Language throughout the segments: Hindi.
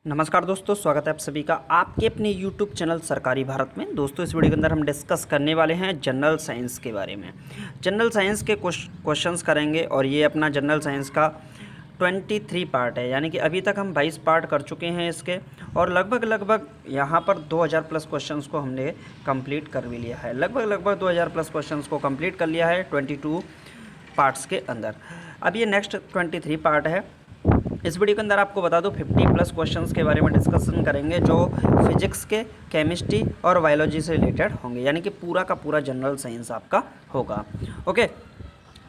नमस्कार दोस्तों, स्वागत है आप सभी का आपके अपने YouTube चैनल सरकारी भारत में। दोस्तों, इस वीडियो के अंदर हम डिस्कस करने वाले हैं जनरल साइंस के बारे में। जनरल साइंस के क्वेश्चंस करेंगे और ये अपना जनरल साइंस का 23 पार्ट है, यानी कि अभी तक हम 22 पार्ट कर चुके हैं इसके, और लगभग यहाँ पर 2000 प्लस क्वेश्चंस को हमने कंप्लीट कर भी लिया है। लगभग 2000 प्लस क्वेश्चंस को कंप्लीट कर लिया है 22 पार्ट्स के अंदर। अब ये नेक्स्ट 23 पार्ट है। इस वीडियो के अंदर आपको बता दूं 50 प्लस क्वेश्चंस के बारे में डिस्कशन करेंगे, जो फिजिक्स के, केमिस्ट्री और बायोलॉजी से रिलेटेड होंगे, यानी कि पूरा का पूरा जनरल साइंस आपका होगा। ओके,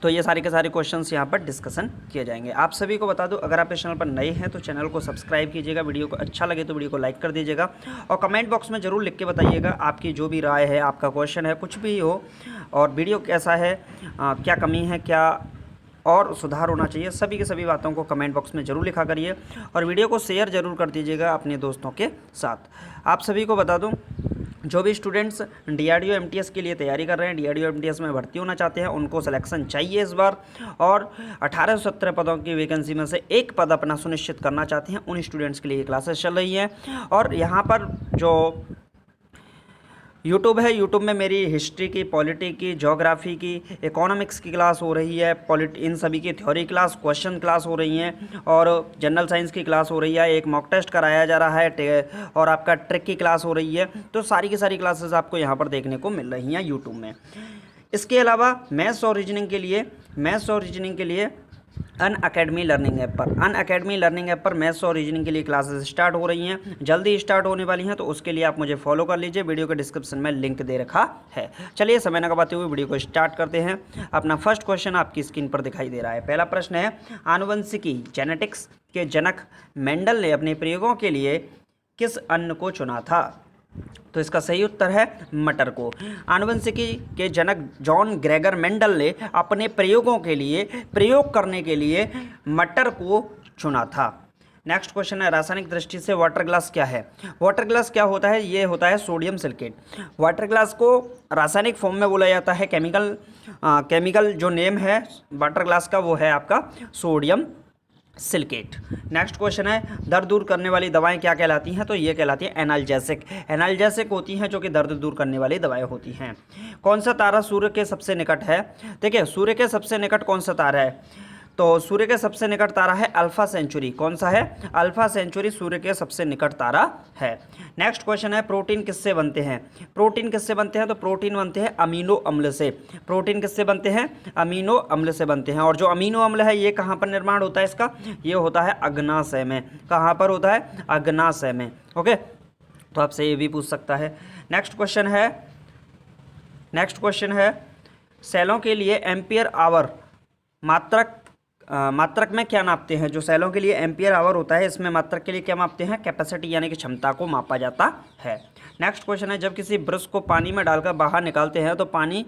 तो ये सारे के सारे क्वेश्चंस यहाँ पर डिस्कशन किए जाएंगे। आप सभी को बता दूं, अगर आप इस चैनल पर नए हैं तो चैनल को सब्सक्राइब कीजिएगा, वीडियो को अच्छा लगे तो वीडियो को लाइक कर दीजिएगा, और कमेंट बॉक्स में ज़रूर लिख के बताइएगा आपकी जो भी राय है, आपका क्वेश्चन है, कुछ भी हो, और वीडियो कैसा है, क्या कमी है, क्या और सुधार होना चाहिए, सभी की सभी बातों को कमेंट बॉक्स में ज़रूर लिखा करिए, और वीडियो को शेयर ज़रूर कर दीजिएगा अपने दोस्तों के साथ। आप सभी को बता दूं, जो भी स्टूडेंट्स डीआरडीओ एमटीएस के लिए तैयारी कर रहे हैं, डीआरडीओ एमटीएस में भर्ती होना चाहते हैं, उनको सिलेक्शन चाहिए इस बार, और 1817 पदों की वैकेंसी में से एक पद अपना सुनिश्चित करना चाहते हैं, उन स्टूडेंट्स के लिए क्लासेस चल रही हैं। और यहाँ पर जो यूट्यूब है, यूट्यूब में मेरी हिस्ट्री की, पॉलिटी की, ज्योग्राफी की, इकोनॉमिक्स की क्लास हो रही है, इन सभी की थ्योरी क्लास, क्वेश्चन क्लास हो रही हैं, और जनरल साइंस की क्लास हो रही है, एक मॉक टेस्ट कराया जा रहा है, और आपका ट्रिक की क्लास हो रही है। तो सारी की सारी क्लासेस आपको यहाँ पर देखने को मिल रही हैं यूट्यूब में। इसके अलावा मैथ्स और रीजनिंग के लिए अन अकेडमी लर्निंग ऐप पर मैथ्स और रीजनिंग के लिए क्लासेस स्टार्ट हो रही हैं, जल्दी स्टार्ट होने वाली हैं, तो उसके लिए आप मुझे फॉलो कर लीजिए, वीडियो के डिस्क्रिप्शन में लिंक दे रखा है। चलिए समय न गवाते हुए वीडियो को स्टार्ट करते हैं। अपना फर्स्ट क्वेश्चन आपकी स्क्रीन पर दिखाई दे रहा है। पहला प्रश्न है, आनुवंशिकी जेनेटिक्स के जनक मेंडल ने अपने प्रयोगों के लिए किस अन्न को चुना था? तो इसका सही उत्तर है मटर को। आनुवंशिकी के जनक जॉन ग्रेगर मेंडल ने अपने प्रयोग करने के लिए मटर को चुना था। नेक्स्ट क्वेश्चन है, रासायनिक दृष्टि से वाटर ग्लास क्या है? वाटर ग्लास क्या होता है? ये होता है सोडियम सिलिकेट। वाटर ग्लास को रासायनिक फॉर्म में बोला जाता है, केमिकल जो नेम है वाटर ग्लास का वो है आपका सोडियम सिलिकेट। नेक्स्ट क्वेश्चन है, दर्द दूर करने वाली दवाएं क्या कहलाती हैं? तो ये कहलाती है एनाल्जेसिक होती हैं, जो कि दर्द दूर करने वाली दवाएं होती हैं। कौन सा तारा सूर्य के सबसे निकट है? देखिए, सूर्य के सबसे निकट कौन सा तारा है? तो सूर्य के सबसे निकट तारा है अल्फा सेंचुरी। कौन सा है? अल्फा सेंचुरी सूर्य के सबसे निकट तारा है। नेक्स्ट क्वेश्चन है, प्रोटीन किससे बनते हैं? तो प्रोटीन बनते हैं अमीनो अम्ल से। अमीनो अम्ल से बनते हैं, और जो अमीनो अम्ल है ये कहाँ पर निर्माण होता है इसका? ये होता है अग्नाशय में। कहाँ पर होता है? अग्नाशय में। ओके, तो आपसे ये भी पूछ सकता है। नेक्स्ट क्वेश्चन है, सेलों के लिए एम्पियर आवर मात्रक में क्या नापते हैं? जो सेलों के लिए एम्पियर आवर होता है, इसमें मात्रक के लिए क्या मापते हैं? कैपेसिटी, यानी कि क्षमता को मापा जाता है। नेक्स्ट क्वेश्चन है, जब किसी ब्रश को पानी में डालकर बाहर निकालते हैं तो पानी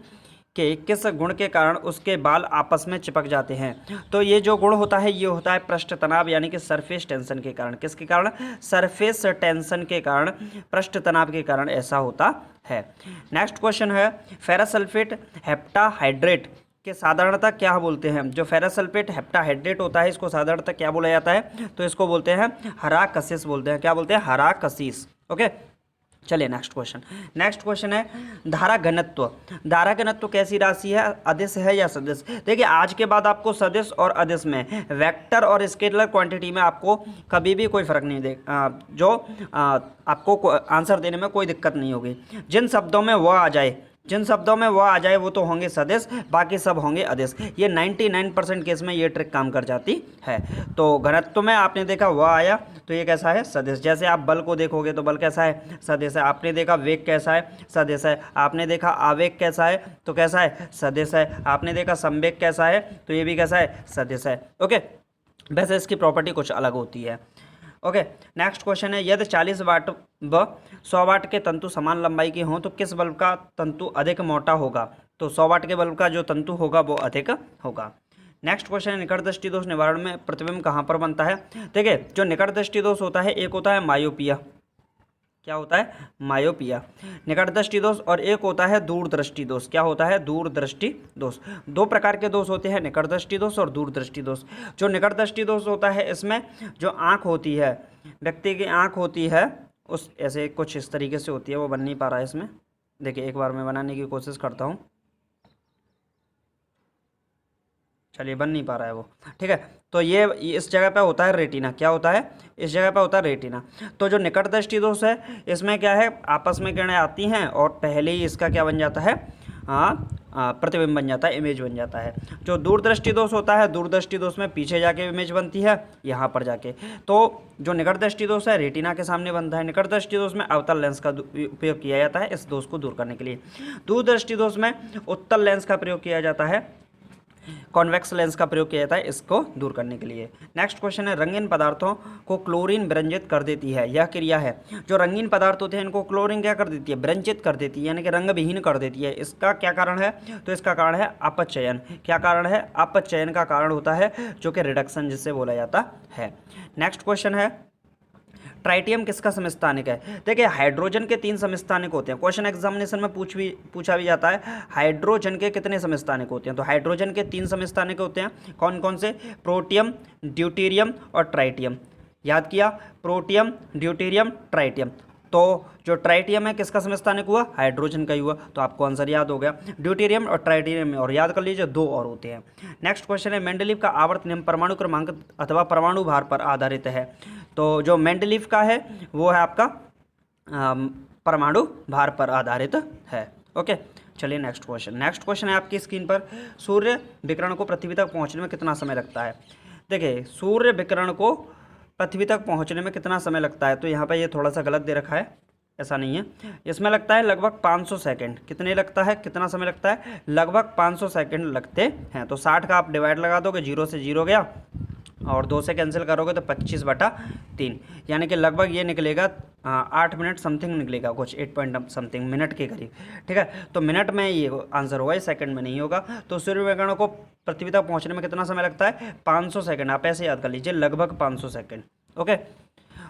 के किस गुण के कारण उसके बाल आपस में चिपक जाते हैं? तो ये जो गुण होता है ये होता है पृष्ठ तनाव, यानी कि सरफेस टेंशन के कारण। किसके कारण? सरफेस टेंशन के कारण, पृष्ठ तनाव के कारण ऐसा होता है। नेक्स्ट क्वेश्चन है, फेरस सल्फेट हेप्टाहाइड्रेट के साधारणतः क्या बोलते हैं? जो फेरस सल्फेट हेप्टाहाइड्रेट होता है, इसको साधारणतः क्या बोला जाता है? तो इसको बोलते हैं हराकसिस बोलते हैं। क्या बोलते हैं? हराकसिस। ओके, चलिए नेक्स्ट क्वेश्चन है, धारा घनत्व कैसी राशि है? अदिश है या सदिश? देखिए, आज के बाद आपको सदिश और अदिश में, वेक्टर और स्केलर क्वांटिटी में आपको कभी भी कोई फर्क नहीं आपको आंसर देने में कोई दिक्कत नहीं होगी। जिन शब्दों में वह आ जाए वो तो होंगे सदिश, बाकी सब होंगे अदिश। ये 99% केस में ये ट्रिक काम कर जाती है। तो घनत्व में आपने देखा वह आया, तो ये कैसा है? सदिश। जैसे आप बल को देखोगे तो बल कैसा है? सदिश है। आपने देखा वेग कैसा है? सदिश है। आपने देखा आवेग कैसा है? तो कैसा है? सदिश है। आपने देखा संवेग कैसा है? तो ये भी कैसा है? सदिश है। ओके, वैसे इसकी प्रॉपर्टी कुछ अलग होती है। ओके, नेक्स्ट क्वेश्चन है, यदि 40 वाट व 100 वाट के तंतु समान लंबाई के हों तो किस बल्ब का तंतु अधिक मोटा होगा? तो 100 वाट के बल्ब का जो तंतु होगा वो अधिक होगा। नेक्स्ट क्वेश्चन है, निकट दृष्टि दोष निवारण में प्रतिबिंब कहाँ पर बनता है? देखिए, जो निकट दृष्टि दोष होता है, एक होता है मायोपिया। क्या होता है? मायोपिया, निकट दृष्टि दोष, और एक होता है दूरदृष्टि दोष। क्या होता है? दूरदृष्टि दोष। दो प्रकार के दोष होते हैं, निकट दृष्टि दोष और दूरदृष्टि दोष। जो निकट दृष्टि दोष होता है, इसमें जो आँख होती है व्यक्ति की आँख होती है उस ऐसे कुछ इस तरीके से होती है, वो बन नहीं पा रहा है इसमें। देखिए एक बार मैं बनाने की कोशिश करता हूँ। चलिए बन नहीं पा रहा है वो, ठीक है। तो ये इस जगह पे होता है रेटिना। क्या होता है? इस जगह पे होता है रेटिना। तो जो निकट दृष्टि दोष है इसमें क्या है, आपस में किरणें आती हैं और पहले ही इसका क्या बन जाता है, प्रतिबिंब बन जाता है, इमेज बन जाता है। जो दूरदृष्टि दोष होता है, दूरदृष्टि दोष में पीछे जाके इमेज बनती है, यहाँ पर जाके। तो जो निकट दृष्टि दोष है रेटिना के सामने बनता है। निकट दृष्टि दोष में अवतल लेंस का उपयोग किया जाता है इस दोष को दूर करने के लिए। दूरदृष्टि दोष में उत्तल लेंस का प्रयोग किया जाता है, कॉन्वेक्स लेंस का प्रयोग किया जाता है इसको दूर करने के लिए। नेक्स्ट क्वेश्चन है, रंगीन पदार्थों को क्लोरीन विरंजित कर देती है, यह क्रिया है। जो रंगीन पदार्थ होते हैं इनको क्लोरीन क्या कर देती है, विरंजित कर देती है, यानी कि रंग विहीन कर देती है। इसका क्या कारण है? तो इसका कारण है अपचयन। क्या कारण है? अपचयन का कारण होता है, जो कि रिडक्शन जिससे बोला जाता है। नेक्स्ट क्वेश्चन है, ट्राइटियम किसका समस्थानिक है? देखिए हाइड्रोजन के 3 समस्थानिक होते हैं। क्वेश्चन एग्जामिनेशन में पूछा भी जाता है, हाइड्रोजन के कितने समस्थानिक होते हैं? तो हाइड्रोजन के 3 समस्थानिक होते हैं। कौन कौन से? प्रोटियम, ड्यूटेरियम और ट्राइटियम। याद किया? Protium, deuterium, tritium. तो जो ट्राइटियम है किसका समस्थानिक हुआ? हाइड्रोजन का ही हुआ। तो आपको आंसर याद हो गया, ड्यूटेरियम और ट्राइटियम। और याद कर लीजिए 2 और होते हैं। नेक्स्ट क्वेश्चन है, मेंडलीव का आवर्त नियम परमाणु क्रमांक अथवा परमाणु भार पर आधारित है। तो जो मेंडलीव का है वो है आपका परमाणु भार पर आधारित है। ओके, चलिए नेक्स्ट क्वेश्चन। नेक्स्ट क्वेश्चन है आपकी स्क्रीन पर, सूर्य विकिरण को पृथ्वी तक पहुंचने में कितना समय लगता है? देखिए सूर्य विकिरण को पृथ्वी तक पहुंचने में कितना समय लगता है? तो यहाँ पे ये थोड़ा सा गलत दे रखा है, ऐसा नहीं है। इसमें लगता है लगभग 500 सेकंड। कितने लगता है, कितना समय लगता है? लगभग 500 सेकंड लगते हैं। तो 60 का आप डिवाइड लगा दोगे, 0 से 0 गया और 2 से कैंसिल करोगे तो 25/3, यानी कि लगभग ये निकलेगा 8 मिनट समथिंग निकलेगा, कुछ 8 पॉइंट समथिंग मिनट के करीब, ठीक है। तो मिनट में ये आंसर होगा, ये सेकंड में नहीं होगा। तो सूर्य विकिरण को पृथ्वी तक पहुंचने में कितना समय लगता है? 500 सेकंड। आप ऐसे याद कर लीजिए, लगभग 500 सेकंड। ओके,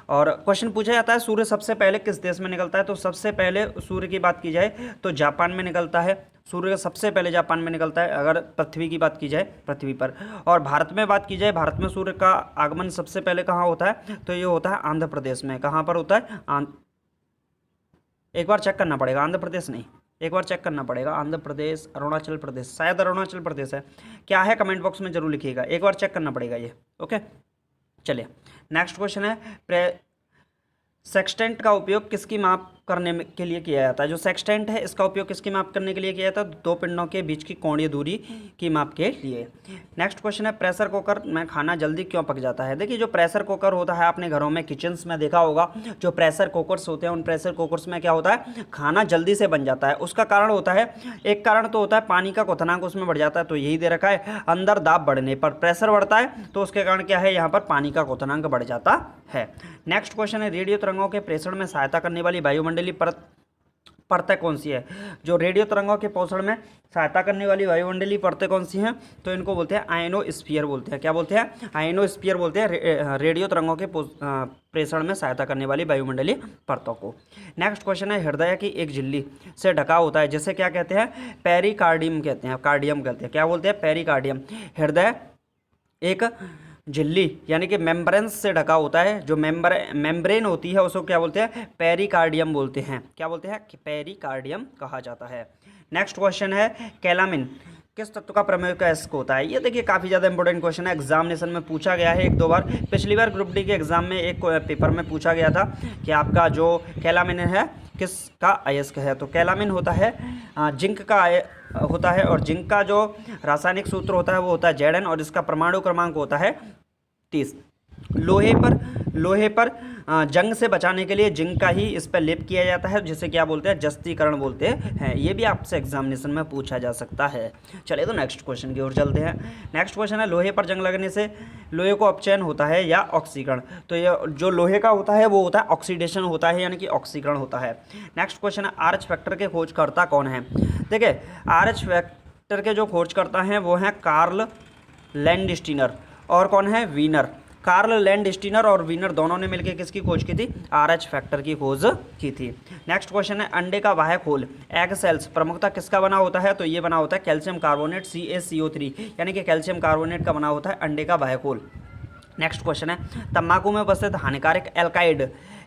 और क्वेश्चन पूछा जाता है सूर्य सबसे पहले किस देश में निकलता है? तो सबसे पहले सूर्य की बात की जाए तो जापान में निकलता है। सूर्य सबसे पहले जापान में निकलता है, अगर पृथ्वी की बात की जाए पृथ्वी पर। और भारत में बात की जाए, भारत में सूर्य का आगमन सबसे पहले कहाँ होता है? तो ये होता है आंध्र प्रदेश में। कहाँ पर होता है? एक बार चेक करना पड़ेगा, आंध्र प्रदेश नहीं, एक बार चेक करना पड़ेगा। आंध्र प्रदेश, अरुणाचल प्रदेश, शायद अरुणाचल प्रदेश है। क्या है कमेंट बॉक्स में जरूर लिखिएगा, एक बार चेक करना पड़ेगा ये। ओके, चलिए नेक्स्ट क्वेश्चन है, सेक्सटेंट का उपयोग किसकी माप करने के लिए किया जाता है? जो सेक्सटेंट है इसका उपयोग किसकी माप करने के लिए किया जाता है? 2 पिंडों के बीच की कोणीय दूरी की माप के लिए। नेक्स्ट क्वेश्चन है, प्रेशर कुकर में खाना जल्दी क्यों पक जाता है? देखिए जो प्रेशर कुकर होता है, आपने घरों में किचन्स में देखा होगा, जो प्रेशर कुकर्स होते हैं उन प्रेशर कुकर्स में क्या होता है, खाना जल्दी से बन जाता है। उसका कारण होता है, एक कारण तो होता है पानी का क्वथनांक उसमें बढ़ जाता है, तो यही दे रखा है, अंदर दाब बढ़ने पर प्रेशर बढ़ता है, तो उसके कारण क्या है, यहाँ पर पानी का क्वथनांक बढ़ जाता है। नेक्स्ट क्वेश्चन है, रेडियो तरंगों के प्रेषण में सहायता करने वाली वायुमंडलीय परतें कौन सी है? जो रेडियो तरंगों के पोषण में सहायता करने वाली वायुमंडलीय परतें कौन सी हैं? तो इनको बोलते हैं आयनोस्फीयर बोलते हैं। क्या बोलते हैं? आयनोस्फीयर बोलते हैं रेडियो तरंगों के प्रेषण में सहायता करने वाली वायुमंडलीय परतों को। नेक्स्ट क्वेश्चन है, हृदय की एक झिल्ली से ढका होता है जिसे क्या कहते हैं? पेरिकार्डियम कहते हैं, कार्डियम कहते हैं। क्या बोलते हैं? पेरिकार्डियम। हृदय एक झिल्ली यानी कि मेम्ब्रेन्स से ढका होता है, जो मेम्ब्रेन होती है उसको क्या बोलते हैं? पेरिकार्डियम बोलते हैं। क्या बोलते हैं? पेरिकार्डियम कहा जाता है। नेक्स्ट क्वेश्चन है, कैलामिन किस तत्व का प्रमेय एस्क होता है? ये देखिए काफ़ी ज़्यादा इंपॉर्टेंट क्वेश्चन है, एग्जामिनेशन में पूछा गया है 1-2 बार। पिछली बार ग्रुप डी के एग्जाम में एक पेपर में पूछा गया था कि आपका जो कैलामिन है किसका अयस्क है? तो कैलामिन होता है जिंक का होता है, और जिंक का जो रासायनिक सूत्र होता है वो होता है Zn, और इसका परमाणु क्रमांक होता है 30। लोहे पर जंग से बचाने के लिए जिंक का ही इस पर लेप किया जाता है, जिसे क्या बोलते हैं? जस्तीकरण बोलते हैं। ये भी आपसे एग्जामिनेशन में पूछा जा सकता है। चलिए तो नेक्स्ट क्वेश्चन की ओर चलते हैं। नेक्स्ट क्वेश्चन है, लोहे पर जंग लगने से लोहे को अपचयन होता है या ऑक्सीकरण? तो ये जो लोहे का होता है वो होता है ऑक्सीडेशन होता है, यानी कि ऑक्सीकरण होता है। नेक्स्ट क्वेश्चन है, आरएच फैक्टर के खोजकर्ता कौन है? देखिए आरएच फैक्टर के जो खोजकर्ता हैं वो हैं कार्ल लैंडस्टीनर और कौन है? वीनर। कार्ल लैंडस्टीनर और वीनर दोनों ने मिलकर किसकी खोज की थी? आरएच फैक्टर की खोज की थी। नेक्स्ट क्वेश्चन है, अंडे का बाह्य खोल एग सेल्स प्रमुखता किसका बना होता है? तो ये बना होता है कैल्शियम कार्बोनेट CaCO3, यानी कि कैल्शियम कार्बोनेट का बना होता है अंडे का बाह्य खोल। नेक्स्ट क्वेश्चन है, तंबाकू में उपस्थित हानिकारक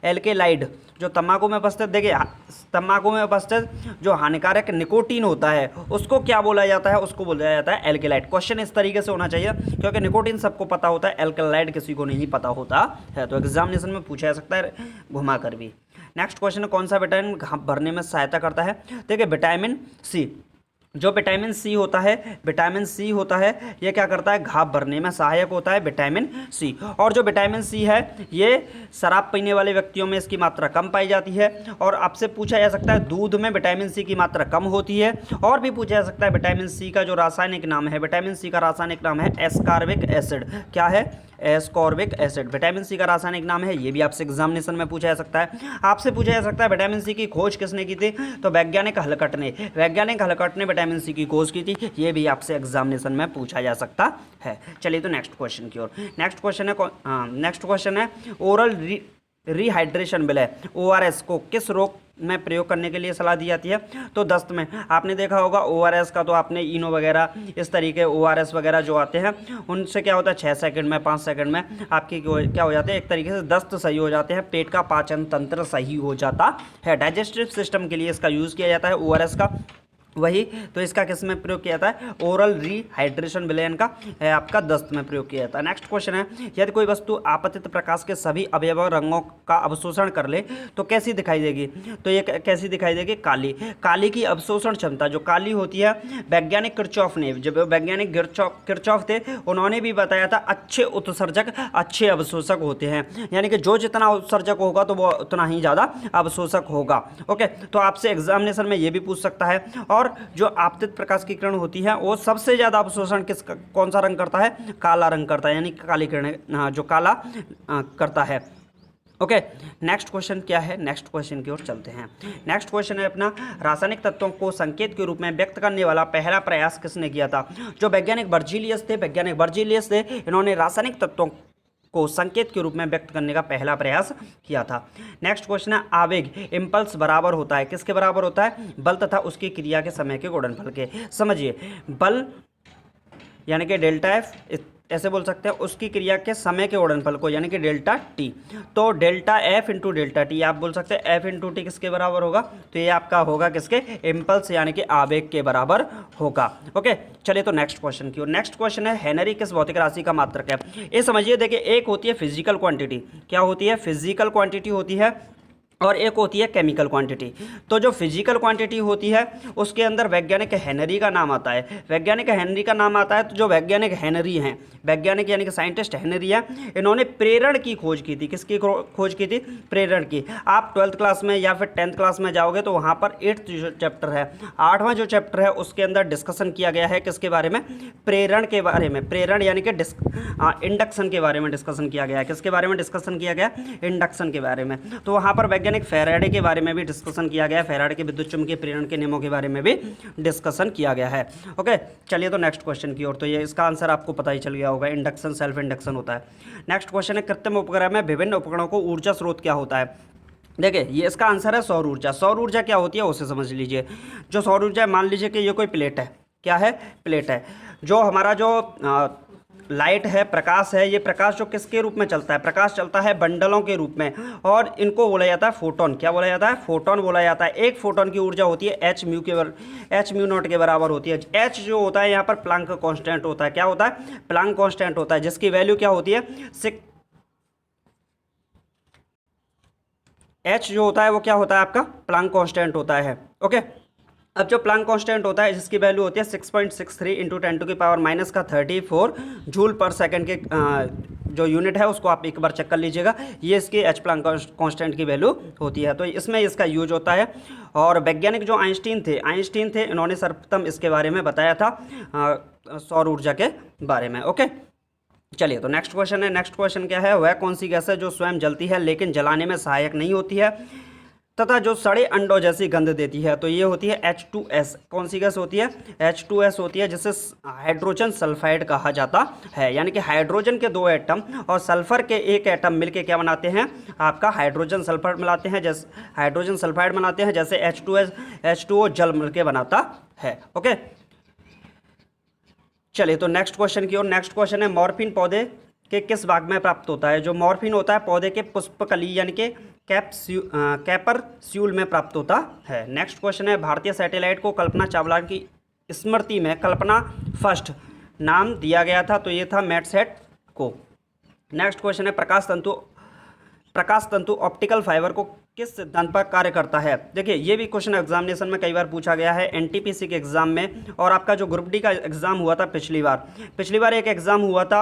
एल्केलाइड जो तंबाकू में उपस्थित, देखिए तंबाकू में उपस्थित जो हानिकारक निकोटीन होता है उसको क्या बोला जाता है, उसको बोला जाता है एल्केलाइड। क्वेश्चन इस तरीके से होना चाहिए, क्योंकि निकोटीन सबको पता होता है, एल्केलाइड किसी को नहीं पता होता है, तो एग्जामिनेशन में पूछा जा सकता है घुमा कर भी। नेक्स्ट क्वेश्चन है, कौन सा विटामिन घाव भरने में सहायता करता है। देखिए विटामिन सी, जो विटामिन सी होता है, विटामिन सी होता है ये क्या करता है, घाव भरने में सहायक होता है विटामिन सी। और जो विटामिन सी है ये शराब पीने वाले व्यक्तियों में इसकी मात्रा कम पाई जाती है। और आपसे पूछा जा सकता है दूध में विटामिन सी की मात्रा कम होती है। और भी पूछा जा सकता है विटामिन सी का जो रासायनिक नाम है, विटामिन सी का रासायनिक नाम है एस्कॉर्बिक एसिड। क्या है, एस्कॉर्बिक एसिड विटामिन सी का रासायनिक नाम है। ये भी आपसे एग्जामिनेशन में पूछा जा सकता है। आपसे पूछा जा सकता है विटामिन सी की खोज किसने की थी, तो वैज्ञानिक हलकट ने, वैज्ञानिक हलकट ने विटामिन सी की खोज की थी। ये भी आपसे एग्जामिनेशन में पूछा जा सकता है। चलिए तो नेक्स्ट क्वेश्चन की ओर। नेक्स्ट क्वेश्चन है नेक्स्ट क्वेश्चन है ओरल रिहाइड्रेशन बिल है ORS को किस रोग में प्रयोग करने के लिए सलाह दी जाती है, तो दस्त में। आपने देखा होगा ORS का, तो आपने इनो वगैरह इस तरीके ORS वगैरह जो आते हैं उनसे क्या होता है 6 सेकंड में 5 सेकंड में आपकी क्या हो जाते हैं, एक तरीके से दस्त सही हो जाते हैं, पेट का पाचन तंत्र सही हो जाता है। डाइजेस्टिव सिस्टम के लिए इसका यूज़ किया जाता है ORS का। वही तो इसका किस में प्रयोग किया जाता है, ओरल रिहाइड्रेशन विलयन का है आपका दस्त में प्रयोग किया जाता है। नेक्स्ट क्वेश्चन है, यदि कोई वस्तु आपतित प्रकाश के सभी अवयव रंगों का अवशोषण कर ले तो कैसी दिखाई देगी, तो ये कैसी दिखाई देगी, काली। काली की अवशोषण क्षमता जो काली होती है, वैज्ञानिक किरचॉफ ने, जब वैज्ञानिक किरचॉफ थे उन्होंने भी बताया था अच्छे उत्सर्जक अच्छे अवशोषक होते हैं, यानी कि जो जितना उत्सर्जक होगा तो वो उतना ही ज़्यादा अवशोषक होगा। ओके, तो आपसे एग्जामिनेशन में ये भी पूछ सकता है। और जो आपतित प्रकाश की किरण होती है वो सबसे ज्यादा अवशोषण कौन सा रंग करता है, काला रंग करता है, यानी काली किरण जो काला करता है। ओके, नेक्स्ट क्वेश्चन क्या है, नेक्स्ट क्वेश्चन की ओर चलते हैं। नेक्स्ट क्वेश्चन है अपना, रासायनिक तत्वों को संकेत के रूप में व्यक्त करने वाला पहला प्रयास किसने किया था, जो वैज्ञानिक बर्जीलियस थे, इन्होंने रासायनिक तत्वों को संकेत के रूप में व्यक्त करने का पहला प्रयास किया था। नेक्स्ट क्वेश्चन है, आवेग इम्पल्स बराबर होता है, किसके बराबर होता है, बल तथा उसकी क्रिया के समय के गुणनफल के। समझिए, बल यानी कि डेल्टा एफ, ऐसे बोल सकते हैं, उसकी क्रिया के समय के गुणनफल को यानी कि डेल्टा टी। तो delta F into delta T, आप बोल सकते हैं एफ इंटू टी किसके बराबर होगा, तो ये आपका होगा किसके, इम्पल्स यानी कि आवेग के बराबर होगा। ओके, चलिए तो नेक्स्ट क्वेश्चन की ओर। नेक्स्ट क्वेश्चन है, हेनरी किस भौतिक राशि का मात्रक है। ये समझिए, देखिए एक होती है फिजिकल क्वांटिटी, क्या होती है, फिजिकल क्वांटिटी होती है, और एक होती है केमिकल क्वांटिटी। तो जो फिजिकल क्वांटिटी होती है उसके अंदर वैज्ञानिक हेनरी का नाम आता है, वैज्ञानिक हेनरी का नाम आता है। तो जो वैज्ञानिक हेनरी हैं, वैज्ञानिक यानी कि साइंटिस्ट हेनरी हैं, इन्होंने प्रेरण की खोज की थी। किसकी खोज की थी, प्रेरण की। आप 12th क्लास में या फिर 10th क्लास में जाओगे तो वहाँ पर 8th जो चैप्टर है, 8वां जो चैप्टर है उसके अंदर डिस्कशन किया गया है किसके बारे में, प्रेरण के बारे में। प्रेरण यानी कि इंडक्शन के बारे में डिस्कशन किया गया है। किसके बारे में डिस्कशन किया गया, इंडक्शन के बारे में। तो वहाँ पर वैज्ञानिक फैराडे के बारे में भी डिस्कशन किया गया है, फैराडे के विद्युत चुम्बकीय प्रेरण के नियमों के बारे में भी डिस्कशन किया गया है। ओके, चलिए तो नेक्स्ट क्वेश्चन की ओर। तो ये इसका आंसर आपको पता ही चल गया होगा, इंडक्शन सेल्फ इंडक्शन होता है। नेक्स्ट क्वेश्चन है, कृत्रिम उपग्रह में विभिन्न उपकरणों को ऊर्जा स्रोत क्या होता है। देखिए ये इसका आंसर है सौर ऊर्जा। सौर ऊर्जा क्या होती है उसे समझ लीजिए। जो सौर ऊर्जा है, मान लीजिए कि ये कोई प्लेट है, क्या है, प्लेट है। जो हमारा जो लाइट है, प्रकाश है, ये प्रकाश जो किसके रूप में चलता है, प्रकाश चलता है बंडलों के रूप में, और इनको बोला जाता है फोटोन। क्या बोला जाता है, फोटोन बोला जाता है। एक फोटोन की ऊर्जा होती है एच म्यू नॉट के बराबर होती है। एच जो होता है यहाँ पर प्लांक कांस्टेंट होता है। क्या होता है, प्लांक कांस्टेंट होता है, जिसकी वैल्यू क्या होती है, एच जो होता है वो क्या होता है आपका, प्लांक कांस्टेंट होता है। ओके, अब जो प्लांक कांस्टेंट होता है जिसकी वैल्यू होती है 6.63 इंटू 10⁻⁻34 जूल पर सेकंड के जो यूनिट है उसको आप एक बार चेक कर लीजिएगा। ये इसकी एच प्लांक कांस्टेंट की वैल्यू होती है। तो इसमें इसका यूज होता है। और वैज्ञानिक जो आइंस्टीन थे, इन्होंने सर्वप्रथम इसके बारे में बताया था सौर ऊर्जा के बारे में। ओके, चलिए तो नेक्स्ट क्वेश्चन है। नेक्स्ट क्वेश्चन क्या है, वह कौन सी गैस है जो स्वयं जलती है लेकिन जलाने में सहायक नहीं होती है तथा जो सड़े अंडों जैसी गंध देती है। तो ये होती है H2S। कौन सी गैस होती है, H2S होती है, जिसे हाइड्रोजन सल्फाइड कहा जाता है। यानी कि हाइड्रोजन के 2 एटम और सल्फर के 1 एटम मिलके क्या बनाते हैं, आपका हाइड्रोजन सल्फाइड बनाते हैं, जैसे हाइड्रोजन सल्फाइड बनाते हैं, जैसे H2O जल मिलके बनाता है। ओके, चलिए तो नेक्स्ट क्वेश्चन की ओर। नेक्स्ट क्वेश्चन है, मॉर्फिन पौधे के किस भाग में प्राप्त होता है? जो मॉर्फिन होता है पौधे के पुष्पकली यानी कि कैपरस्यूल में प्राप्त होता है। नेक्स्ट क्वेश्चन है, भारतीय सैटेलाइट को कल्पना चावला की स्मृति में कल्पना फर्स्ट नाम दिया गया था, तो ये था मैटसेट को। नेक्स्ट क्वेश्चन है, प्रकाश तंतु ऑप्टिकल फाइबर को किस सिद्धांत पर कार्य करता है? देखिए ये भी क्वेश्चन एग्जामिनेशन में कई बार पूछा गया है, एनटीपीसी के एग्जाम में, और आपका जो ग्रुप डी का एग्जाम हुआ था पिछली बार एक एग्जाम हुआ था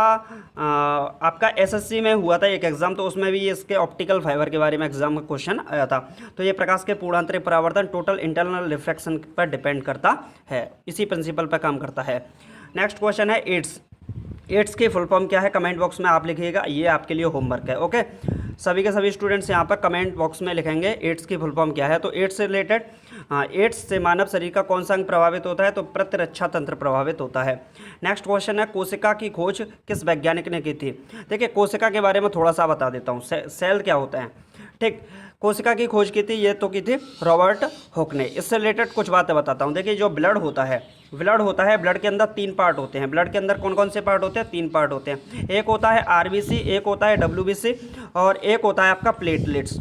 आपका एसएससी में हुआ था एक एग्जाम, तो उसमें भी इसके ऑप्टिकल फाइबर के बारे में एग्जाम में क्वेश्चन आया था। तो ये प्रकाश के पूर्णांतरिक परावर्तन टोटल इंटरनल रिफ्रैक्शन पर डिपेंड करता है, इसी प्रिंसिपल पर काम करता है। नेक्स्ट क्वेश्चन है, एड्स की फुल फॉर्म क्या है? कमेंट बॉक्स में आप लिखिएगा, ये आपके लिए होमवर्क है। ओके, सभी के सभी स्टूडेंट्स यहाँ पर कमेंट बॉक्स में लिखेंगे एड्स की फुल फॉर्म क्या है। तो एड्स से रिलेटेड, एड्स से मानव शरीर का कौन सा अंग प्रभावित होता है? तो प्रतिरक्षा तंत्र प्रभावित होता है। नेक्स्ट क्वेश्चन है, कोशिका की खोज किस वैज्ञानिक ने की थी? देखिए कोशिका के बारे में थोड़ा सा बता देता हूँ, सेल क्या होता है, ठीक। कोशिका की खोज की थी, ये तो की थी रॉबर्ट हुक ने। इससे रिलेटेड कुछ बातें बताता हूँ। देखिए जो ब्लड होता है, ब्लड के अंदर 3 पार्ट होते हैं। ब्लड के अंदर कौन कौन से पार्ट होते हैं? 3 पार्ट होते हैं। एक होता है आरबीसी, एक होता है डब्ल्यूबीसी, और एक होता है आपका प्लेटलेट्स।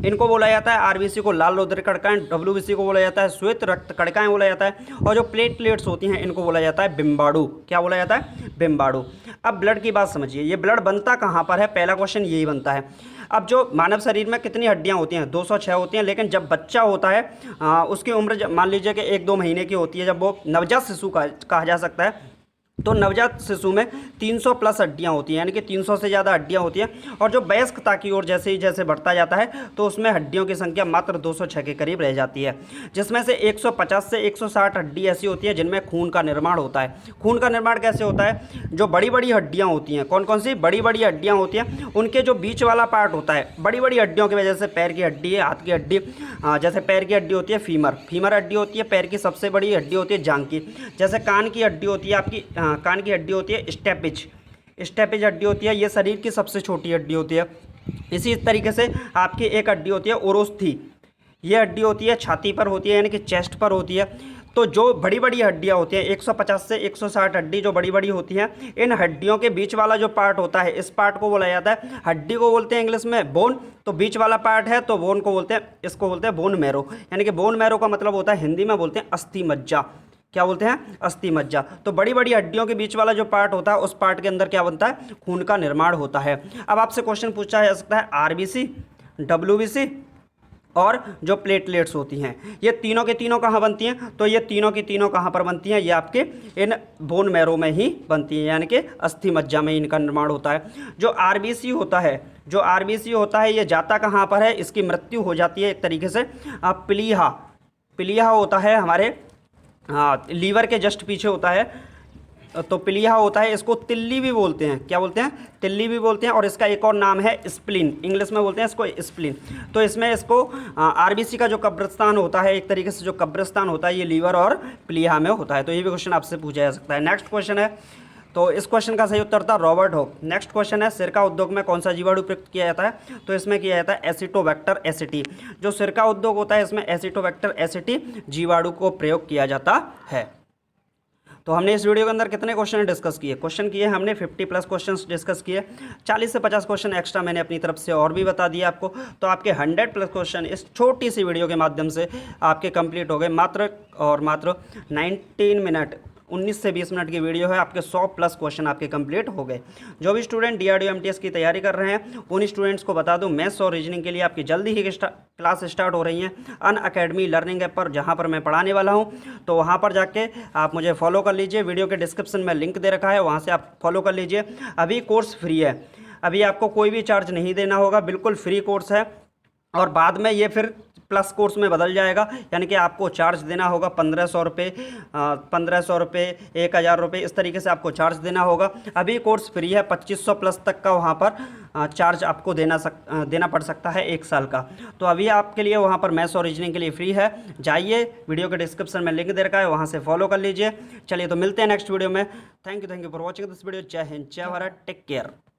इनको बोला जाता है, आरबीसी को लाल रुधिर कणिकाएं, डब्ल्यूबीसी को बोला जाता है श्वेत रक्त कणिकाएं बोला जाता है, और जो प्लेटलेट्स होती हैं इनको बोला जाता है बिम्बाणु। क्या बोला जाता है? बिम्बाणु। अब ब्लड की बात समझिए, ये ब्लड बनता कहाँ पर है? पहला क्वेश्चन यही बनता है। अब जो मानव शरीर में कितनी हड्डियां होती हैं? 206 होती हैं, लेकिन जब बच्चा होता है उसकी उम्र मान लीजिए कि 1-2 महीने की होती है, जब वो नवजात शिशु कहा जा सकता है, तो नवजात शिशु में 300 प्लस हड्डियां होती हैं, यानी कि 300 से ज़्यादा हड्डियां होती हैं। और जो वयस्कता की ओर जैसे बढ़ता जाता है तो उसमें हड्डियों की संख्या मात्र 206 के करीब रह जाती है, जिसमें से 150 से 160 हड्डी ऐसी होती है जिनमें खून का निर्माण होता है। खून का निर्माण कैसे होता है? जो बड़ी बड़ी हड्डियाँ होती हैं, कौन कौन सी बड़ी बड़ी हड्डियाँ होती हैं, उनके जो बीच वाला पार्ट होता है, बड़ी बड़ी हड्डियों की वजह से पैर की हड्डी है, हाथ की हड्डी, जैसे पैर की हड्डी होती है फीमर हड्डी होती है, पैर की सबसे बड़ी हड्डी होती है जांघ की। जैसे कान की हड्डी होती है आपकी, कान की हड्डी होती है स्टेपिज हड्डी होती है, ये शरीर की सबसे छोटी हड्डी होती है। इसी तरीके से आपकी एक हड्डी होती है ओरोस्थी, ये हड्डी होती है छाती पर होती है, यानी कि चेस्ट पर होती है। तो जो बड़ी बड़ी हड्डियाँ होती हैं, 150 से 160 हड्डी जो बड़ी बड़ी होती हैं, इन हड्डियों के बीच वाला जो पार्ट होता है, इस पार्ट को बोला जाता है, हड्डी को बोलते हैं इंग्लिश में बोन, तो बीच वाला पार्ट है तो बोन को बोलते हैं, इसको बोलते हैं बोन मैरो। यानी कि बोन मैरो का मतलब होता है, हिंदी में बोलते हैं अस्थि मज्जा। क्या बोलते हैं? अस्थि मज्जा। तो बड़ी बड़ी हड्डियों के बीच वाला जो पार्ट होता है, उस पार्ट के अंदर क्या बनता है? खून का निर्माण होता है। अब आपसे क्वेश्चन पूछा जा सकता है, आरबीसी, डब्ल्यूबीसी और जो प्लेटलेट्स होती हैं, ये तीनों के तीनों कहाँ बनती हैं? तो ये तीनों की तीनों कहाँ पर बनती हैं? ये आपके इन बोन मैरो में ही बनती हैं, यानी कि अस्थि मज्जा में इनका निर्माण होता है। जो आरबीसी होता है, ये जाता कहाँ पर है? इसकी मृत्यु हो जाती है एक तरीके से प्लीहा होता है हमारे लीवर के जस्ट पीछे होता है, तो प्लीहा होता है, इसको तिल्ली भी बोलते हैं। क्या बोलते हैं? तिल्ली भी बोलते हैं। और इसका एक और नाम है स्प्लीन, इंग्लिश में बोलते हैं इसको स्प्लीन। तो इसमें इसको आरबीसी का जो कब्रिस्तान होता है, एक तरीके से जो कब्रिस्तान होता है, ये लीवर और प्लीहा में होता है। तो ये भी क्वेश्चन आपसे पूछा जा सकता है। नेक्स्ट क्वेश्चन है, तो इस क्वेश्चन का सही उत्तर था रॉबर्ट हुक। नेक्स्ट क्वेश्चन है, सिरका उद्योग में कौन सा जीवाणु प्रयुक्त किया जाता है? तो इसमें किया जाता है एसिटोबैक्टर एसिटी। जो सिरका उद्योग होता है, इसमें एसिटोबैक्टर एसिटी जीवाणु को प्रयोग किया जाता है। तो हमने इस वीडियो के अंदर कितने क्वेश्चन डिस्कस किए? हमने 50 प्लस क्वेश्चन डिस्कस किए। 40 से 50 क्वेश्चन एक्स्ट्रा मैंने अपनी तरफ से और भी बता दिया आपको। तो आपके 100 प्लस क्वेश्चन इस छोटी सी वीडियो के माध्यम से आपके कंप्लीट हो गए। मात्र 19 मिनट 19 से 20 मिनट की वीडियो है, आपके 100 प्लस क्वेश्चन आपके कंप्लीट हो गए। जो भी स्टूडेंट डीआरडीओ एमटीएस की तैयारी कर रहे हैं, उन स्टूडेंट्स को बता दूं, मैथ्स और रीजनिंग के लिए आपकी जल्दी ही क्लास स्टार्ट हो रही हैं अनअकैडमी लर्निंग ऐप पर, जहां पर मैं पढ़ाने वाला हूं। तो वहां पर जाके आप मुझे फॉलो कर लीजिए। वीडियो के डिस्क्रिप्शन में लिंक दे रखा है, वहाँ से आप फॉलो कर लीजिए। अभी कोर्स फ्री है, अभी आपको कोई भी चार्ज नहीं देना होगा, बिल्कुल फ्री कोर्स है। और बाद में ये फिर प्लस कोर्स में बदल जाएगा, यानी कि आपको चार्ज देना होगा 1500 रुपये, 1000 रुपये, इस तरीके से आपको चार्ज देना होगा। अभी कोर्स फ्री है, 2500 प्लस तक का वहाँ पर चार्ज आपको देना पड़ सकता है 1 साल का। तो अभी आपके लिए वहाँ पर मैथ्स और रीजनिंग के लिए फ्री है। जाइए, वीडियो के डिस्क्रिप्शन में लिंक दे रखा है, वहाँ से फॉलो कर लीजिए। चलिए तो मिलते हैं नेक्स्ट वीडियो में। Thank you for watching this video. जय हिंद, जय भारत, टेक केयर।